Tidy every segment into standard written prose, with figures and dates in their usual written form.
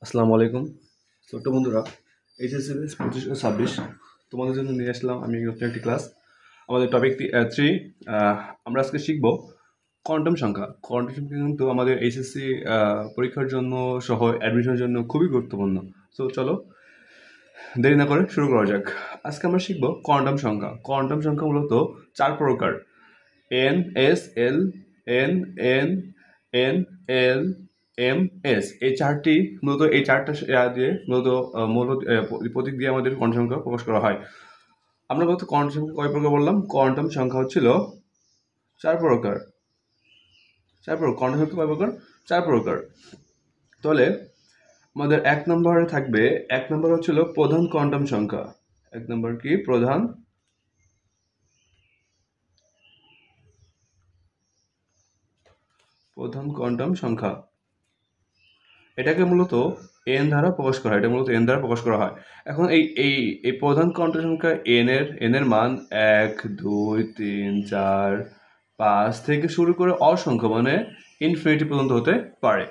আসসালামু আলাইকুম ছোট্ট বন্ধুরা। এইচএসসি 25-26 তোমাদের জন্য নিয়ে আসলাম আমি নতুন একটি ক্লাস। আমাদের টপিক 3। আমরা আজকে শিখব কোয়ান্টাম সংখ্যা। কোয়ান্টাম সংখ্যা কিন্তু আমাদের এইচএসসি পরীক্ষার জন্য সহ অ্যাডমিশনের জন্য খুবই গুরুত্বপূর্ণ। সো চলো দেরি না করে শুরু করা যাক। আজকে আমরা শিখব কোয়ান্টাম সংখ্যা। কোয়ান্টাম সংখ্যা মূলত 4 প্রকার: এন, এস, এল, এন, এন, এন, এল, এম, এস। এই চারটা দিয়ে প্রতীক দিয়ে আমাদের কোয়ান্টাম সংখ্যা প্রকাশ করা হয়। আমরা বলতে কোয়ান্টাম সংখ্যা কয় প্রকার বললাম? কোয়ান্টাম সংখ্যা হচ্ছিল 4 প্রকার। কোয়ান্টাম সংখ্যা কয় প্রকার? 4 প্রকার। তাহলে আমাদের 1 নম্বরে থাকবে, 1 নম্বর হচ্ছিল প্রধান কোয়ান্টাম সংখ্যা। 1 নম্বর কি? প্রধান কোয়ান্টাম সংখ্যা। এটাকে মূলত এন দ্বারা প্রকাশ করা হয়। এখন এই এই এই প্রধান কোয়ান্টাম সংখ্যা এন এর মান 1, 2, 3, 4, 5 থেকে শুরু করে অসংখ্য মানে ইনফিনিটি পর্যন্ত হতে পারে।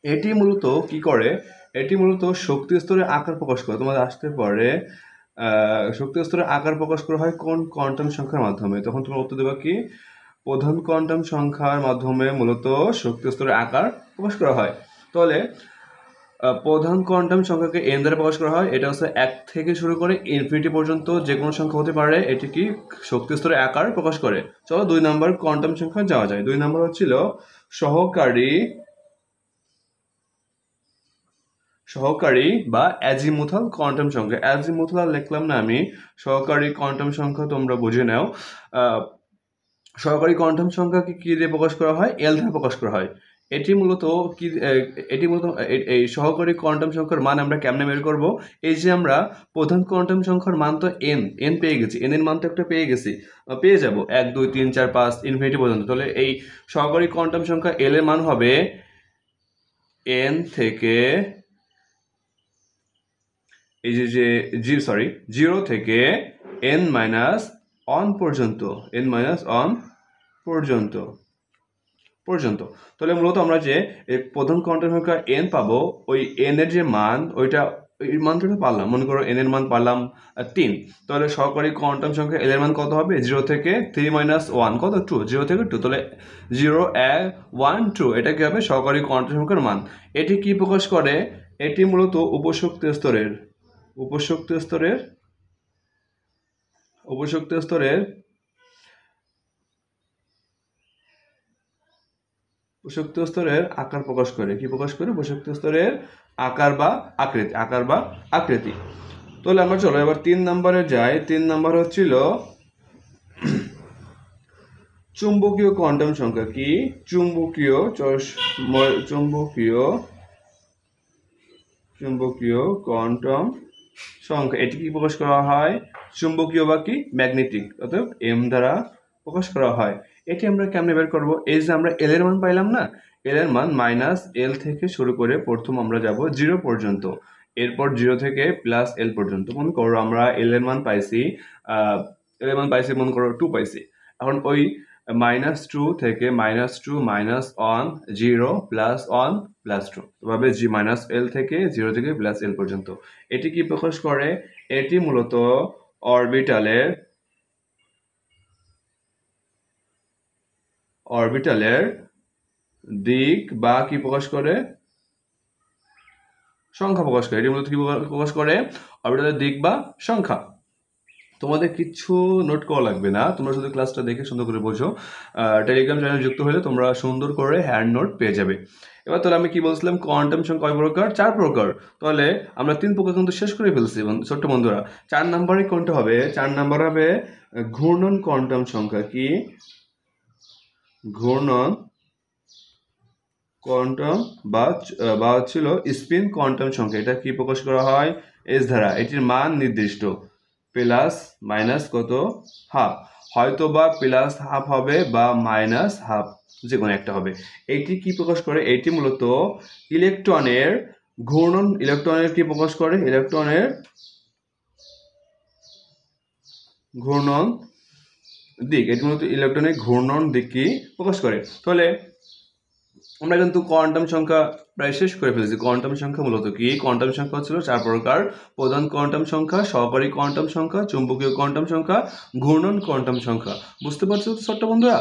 এটি মূলত কি করে? এটি মূলত শক্তি স্তরের আকার প্রকাশ করে। তোমাদের আসতে পারে শক্তি স্তরের আকার প্রকাশ করা হয় কোন কোয়ান্টাম সংখ্যার মাধ্যমে? তখন তোমরা উত্তর দেবা কি? প্রধান কোয়ান্টাম সংখ্যার মাধ্যমে মূলত শক্তি স্তরের আকার প্রকাশ করা হয়। তাহলে প্রধান কোয়ান্টাম সংখ্যাকে এন দ্বারা প্রকাশ করা হয়। এটা হচ্ছে 1 থেকে শুরু করে ইনফিনিটি পর্যন্ত যে কোনো সংখ্যা হতে পারে। এটি কি শক্তি স্তরের আকার প্রকাশ করে। চলো 2 নম্বর কোয়ান্টাম সংখ্যা যাওয়া যায়। 2 নম্বর হচ্ছিল সহকারী বা অ্যাজিমুথাল কোয়ান্টাম সংখ্যা। অ্যাজিমুথাল লিখলাম না আমি, সহকারী কোয়ান্টাম সংখ্যা তোমরা বুঝে নাও। সহকারী কোয়ান্টাম সংখ্যাকে কি দিয়ে প্রকাশ করা হয়? এল দ্বারা প্রকাশ করা হয়। এটি মূলত কি এটি মূলত এই সহকারী কোয়ান্টাম সংখ্যার মান আমরা কেমনে বের করব? এই যে আমরা প্রধান কোয়ান্টাম সংখ্যার মান তো এন পেয়ে গেছি, এন এর মান তো একটা পেয়ে যাব 1, 2, 3, 4, 5 ইনফিনিটি পর্যন্ত। তাহলে এই সহকারী কোয়ান্টাম সংখ্যা এল এর মান হবে এন থেকে এই যে 0 থেকে n-1 পর্যন্ত, n-1 পর্যন্ত পর্যন্ত তাহলে মূলত আমরা যে প্রধান কোয়ান্টাম সংখ্যা n পাবো, ওই n এর যে মান ওই মানটা পারলাম। মনে করো n এর মান পারলাম 3। তাহলে সহকারী কোয়ান্টাম সংখ্যা l এর মান কত হবে? 0 থেকে 3-1 কত? 2। 0 থেকে 2, তাহলে 0, 1, 2 এটা কি হবে? সহকারী কোয়ান্টাম সংখ্যার মান। এটি কি প্রকাশ করে? এটি মূলত উপশক্তি স্তরের আকার প্রকাশ করে। কি প্রকাশ করে? উপশক্তি স্তরের আকার বা আকৃতি। তাহলে আমরা চলো এবার 3 নম্বরে যাই। 3 নম্বর হচ্ছিল চুম্বকীয় কোয়ান্টাম সংখ্যা। কি? চুম্বকীয় কোয়ান্টাম সংখ্যা। এটি কি প্রকাশ করা হয়? চুম্বকীয় বা কি ম্যাগনেটিক, অর্থাৎ এম দ্বারা প্রকাশ করা হয়। এটি আমরা কেমনে বের করব? এই যে আমরা এল এর মান পাইলাম না, এল এর মান -L থেকে শুরু করে প্রথম আমরা যাব 0 পর্যন্ত, এরপর 0 থেকে +L পর্যন্ত। মনে করো আমরা এল এর মান পাইছি, মনে করো 2 পাইছি। এখন ওই -2 থেকে -2, -1, 0, +1, +2 এভাবে -L থেকে 0 থেকে +L পর্যন্ত। এটি কি প্রকাশ করে? এটি মূলত অরবিটালের দিক বা কি প্রকাশ করে? সংখ্যা প্রকাশ করে। এটি মূলত কি প্রকাশ করে? অরবিটালের দিক বা সংখ্যা। তোমাদের কিছু নোট করা লাগবে না, তোমরা শুধু ক্লাসটা দেখে সুন্দর করে বোঝো। টেলিগ্রাম চ্যানেল যুক্ত হলে তোমরা সুন্দর করে হ্যান্ড নোট পেয়ে যাবে। এবার তাহলে আমি কি বলছিলাম? কোয়ান্টাম সংখ্যা কয় প্রকার? 4 প্রকার। তাহলে আমরা 3 প্রকার কিন্তু শেষ করে ফেলছি ছোট্ট বন্ধুরা। 4 নম্বরে কোনটা হবে? 4 নম্বর হবে ঘূর্ণন কোয়ান্টাম সংখ্যা। কি? ঘূর্ণন কোয়ান্টাম বা হচ্ছিল স্পিন কোয়ান্টাম সংখ্যা। এটা কি প্রকাশ করা হয়? এস দ্বারা। এটির মান নির্দিষ্ট, প্লাস মাইনাস কত? হাফ। হয়তো বা +12 হবে বা -12, যে কোনো একটা হবে। এটি কি প্রকাশ করে? এটি মূলত ইলেকট্রনের কি প্রকাশ করে? ইলেকট্রনের ঘূর্ণন দিক। এটি মূলত ইলেকট্রনের ঘূর্ণন দিক কি প্রকাশ করে। তাহলে আমরা কিন্তু কোয়ান্টাম সংখ্যা প্রায় শেষ করে ফেলেছি। কোয়ান্টাম সংখ্যা মূলত কি? কোয়ান্টাম সংখ্যা ছিল 4 প্রকার: প্রধান কোয়ান্টাম সংখ্যা, সহকারী কোয়ান্টাম সংখ্যা, চুম্বকীয় কোয়ান্টাম সংখ্যা, ঘূর্ণন কোয়ান্টাম সংখ্যা। বুঝতে পারছো তো ছোট্ট বন্ধুরা?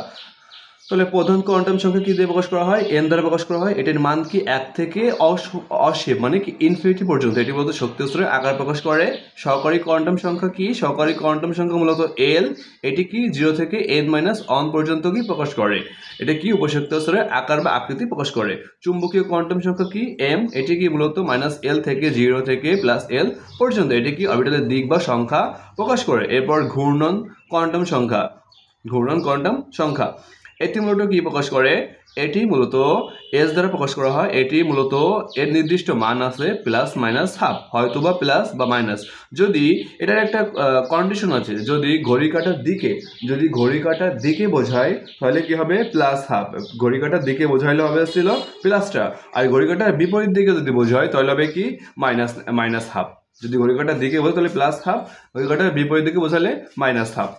তাহলে প্রধান কোয়ান্টাম সংখ্যা কি দিয়ে প্রকাশ করা হয়? n দ্বারা প্রকাশ করা হয়। এটির মান কি 1 থেকে অসীম মানে কি ইনফিনিটি পর্যন্ত, এটি মূলত শক্তি স্তরের আকার প্রকাশ করে। সহকারী কোয়ান্টাম সংখ্যা কি? সহকারী কোয়ান্টাম সংখ্যা মূলত l, এটি কি 0 থেকে n-1 পর্যন্ত কি প্রকাশ করে। এটা কি উপশক্তি স্তরের আকার বা আকৃতি প্রকাশ করে। চুম্বকীয় কোয়ান্টাম সংখ্যা কি? m, এটি কি মূলত -l থেকে 0 থেকে +l পর্যন্ত, এটি কি অরবিটালের দিক বা সংখ্যা প্রকাশ করে। এরপর ঘূর্ণন কোয়ান্টাম সংখ্যা, ঘূর্ণন কোয়ান্টাম সংখ্যা এটি মূলত কি প্রকাশ করে? এটি মূলত s দ্বারা প্রকাশ করা হয়। এটি মূলত এর নির্দিষ্ট মান আছে ±½ হয়তো বা প্লাস বা মাইনাস। যদি এটার একটা কন্ডিশন আছে, যদি ঘড়ি কাটার দিকে বোঝায় তাহলে কি হবে? +½ ঘড়ি কাটার দিকে বোঝাইলে হবে ছিল প্লাসটা, আর ঘড়ি কাটার বিপরীত দিকে যদি বোঝায় তাহলে হবে কি -½ যদি ঘড়ি কাটার দিকে বোঝায় তাহলে +½ ঘড়ি কাটার বিপরীত দিকে বোঝালে -½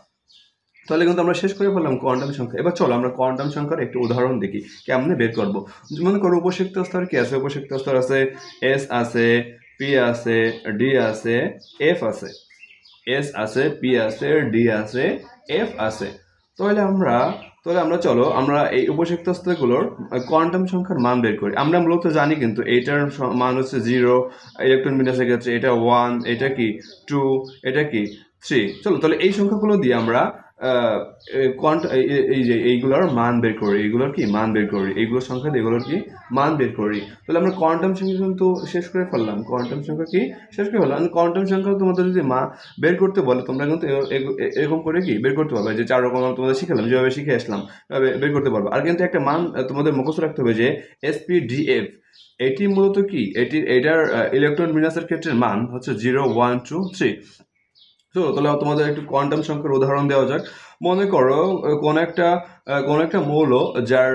তাহলে কিন্তু আমরা শেষ করে ফেললাম কোয়ান্টাম সংখ্যা। এবার চলো আমরা কোয়ান্টাম সংখ্যার একটি উদাহরণ দেখি কেমনে বের করব। মনে করো উপশক্তি স্তর কি আছে? উপশক্তি স্তর আছে এস আছে, পি আছে, ডি আছে, এফ আছে। এস আছে, পি আছে, ডি আছে, এফ আছে। তাহলে আমরা চলো আমরা এই উপশক্তি স্তরগুলোর কোয়ান্টাম সংখ্যার মান বের করি। আমরা মূলত জানি কিন্তু এইটার মান হচ্ছে 0 ইলেকট্রন বিন্যাসের ক্ষেত্রে, এটা 1, এটা কি 2, এটা কি 3। চলো তাহলে এই সংখ্যাগুলো দিয়ে আমরা এই যে এইগুলোর মান বের করি, এইগুলোর কি মান বের করি, এইগুলোর সংখ্যা দিয়ে এগুলোর কি মান বের করি। তাহলে আমরা কোয়ান্টাম সংখ্যা কিন্তু শেষ করে ফেললাম। কোয়ান্টাম সংখ্যা কি শেষ করে ফেললাম। কোয়ান্টাম সংখ্যা তোমাদের যদি বের করতে বলে তোমরা কিন্তু এরকম করে কি বের করতে পারবে, যে 4 রকম তোমাদের শিখালাম, যেভাবে শিখে আসলাম বের করতে পারবে। আর কিন্তু একটা মান তোমাদের মুখস্থ রাখতে হবে যে SPDF, এটি মূলত কি এটার ইলেকট্রন বিন্যাসের ক্ষেত্রে মান হচ্ছে 0, 1, 2, 3। তো তাহলে তোমাদের একটু কোয়ান্টাম সংখ্যার উদাহরণ দেওয়া যাক। মনে করো কোন একটা মৌল যার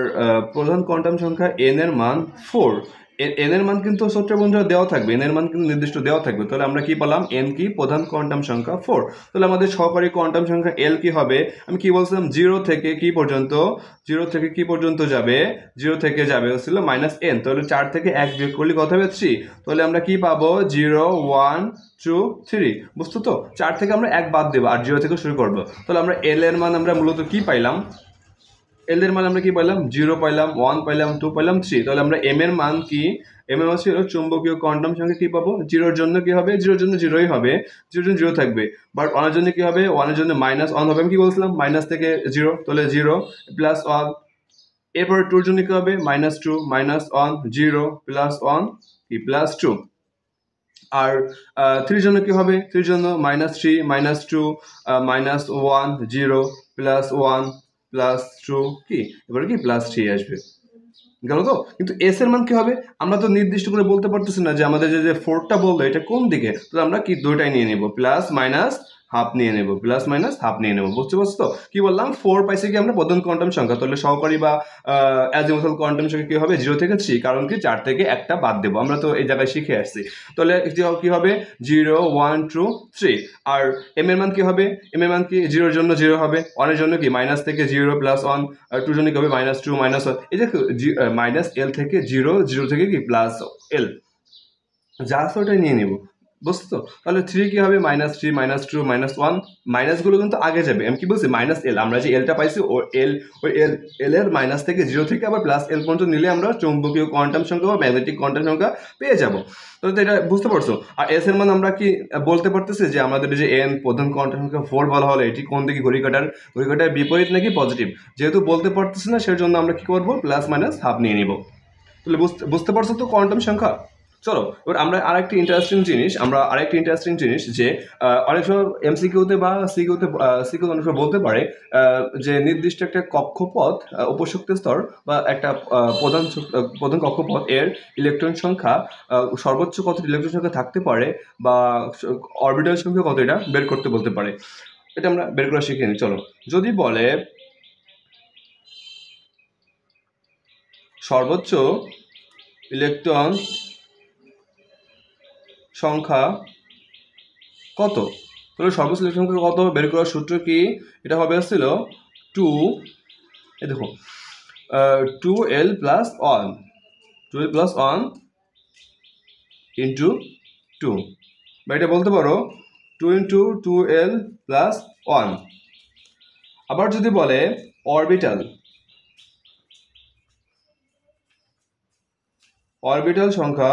প্রধান কোয়ান্টাম সংখ্যা n এর মান 4। n এর মান কিন্তু ছোট্ট বন্ধুরা দেওয়া থাকবে, n এর মান কিন্তু নির্দিষ্ট দেওয়া থাকবে। তাহলে আমরা কি পেলাম? n কি প্রধান কোয়ান্টাম সংখ্যা 4। তাহলে আমাদের সহকারী কোয়ান্টাম সংখ্যা l কি হবে? আমি কি বলছিলাম? 0 থেকে কি পর্যন্ত যাবে? 0 থেকে যাবে হচ্ছিল -n। তাহলে 4 থেকে 1 বিয়োগ করলে কত হবে? 3। তাহলে আমরা কি পাবো? 0, 1, 2, 3। বুঝতো তো? 4 থেকে আমরা 1 বাদ দেবো আর 0 থেকে শুরু করবো। তাহলে আমরা l এর মান আমরা মূলত কি পাইলাম? l এর মান আমরা কি পাইলাম? 0 পাইলাম, 1 পাইলাম, 2 পাইলাম, 3। তাহলে আমরা m এর মান কি? m এর মান ছিল চুম্বকীয় কোয়ান্টাম সংখ্যা কি পাবো? 0 এর জন্য কি হবে? 0 এর জন্য 0ই হবে, 0 এর জন্য 0 থাকবে। বাট 1 এর জন্য কি হবে? 1 এর জন্য -1 হবে। আমি কি বলছিলাম? মাইনাস থেকে 0, তাহলে 0 +1। এরপরে 2 এর জন্য কি হবে? -2, -1, 0 +1 কি +2। আর 3 জন্য কি হবে? 3 জন্য -3, -2, -1, 0 +1 +2 কি এবারে কি +3 আসবে। গেল তো? কিন্তু এস এর মান কি হবে? আমরা তো নির্দিষ্ট করে বলতে পারতেছি না যে আমাদের যে 4টা বললো এটা কোন দিকে। তো আমরা কি দুইটাই নিয়ে নেব, +-হাফ নিয়ে নেব, +-হাফ নিয়ে নেব। বুঝতে পারছো তো? কি বললাম? 4 পাইছি কি আমরা প্রধান কোয়ান্টাম সংখ্যা। তাহলে সহকারী বা অ্যাজিমুথাল কোয়ান্টাম সংখ্যা কি হবে? 0 থেকে 3, কারণ কি 4 থেকে একটা বাদ দেবো। আমরা তো এই জায়গায় শিখে আসছি। তাহলে কি হবে? 0, 1, 2, 3। আর এম এর মান কি হবে? এম এর মান কি 0 এর জন্য 0 হবে, 1 এর জন্য কি মাইনাস থেকে 0 +1, আর 2 এর জন্য কি হবে? -2, -1। এই যে -l থেকে 0, 0 থেকে কি +l, যা আছে ওটাই নিয়ে নেব। বুঝছো তো? তাহলে 3 কি হবে? -3, -2, -1। মাইনাসগুলো কিন্তু আগে যাবে। আমি কি বলছি? -l, আমরা যে এলটা পাইছি ওই এল এর মাইনাস থেকে 0 থেকে আবার +l পর্যন্ত নিলে আমরা চৌম্বকীয় কোয়ান্টাম সংখ্যা বা ম্যাগনেটিক কোয়ান্টাম সংখ্যা পেয়ে যাব। তো এটা বুঝতে পারছো? আর এস এর মান আমরা কি বলতে পারতেছি যে আমাদের যে n প্রধান কোয়ান্টাম সংখ্যা 4 বলা হলো, এটি কোন দিকে ঘড়ি কাটার বিপরীত নাকি পজিটিভ? যেহেতু বলতে পারতেছি না সেজন্য আমরা কি করব? +-হাফ নিয়ে নিব। তাহলে বুঝতে পারছো তো কোয়ান্টাম সংখ্যা? চলো এবার আমরা আরেকটি ইন্টারেস্টিং জিনিস যে অনেক সময় এমসিকিউতে বা সিকিউতে অনেক সময় বলতে পারে যে নির্দিষ্ট একটা কক্ষপথ উপশক্তি স্তর বা একটা প্রধান কক্ষপথ এর ইলেকট্রন সংখ্যা সর্বোচ্চ কত ইলেকট্রন সংখ্যা থাকতে পারে বা অরবিটাল সংখ্যা কত, এটা বের করতে বলতে পারে। এটা আমরা বের করা শিখে নিই। চলো, যদি বলে সর্বোচ্চ ইলেকট্রন সংখ্যা কত, তাহলে সর্বোচ্চ ইলেকট্রন সংখ্যা কত বের করার সূত্র কি? এটা হবে ছিল 2, এই দেখো 2l plus 1, 2l plus 1 into 2, বা এটা বলতে পারো 2 ইন্টু 2l প্লাস 1। আবার যদি বলে অরবিটাল, অরবিটাল সংখ্যা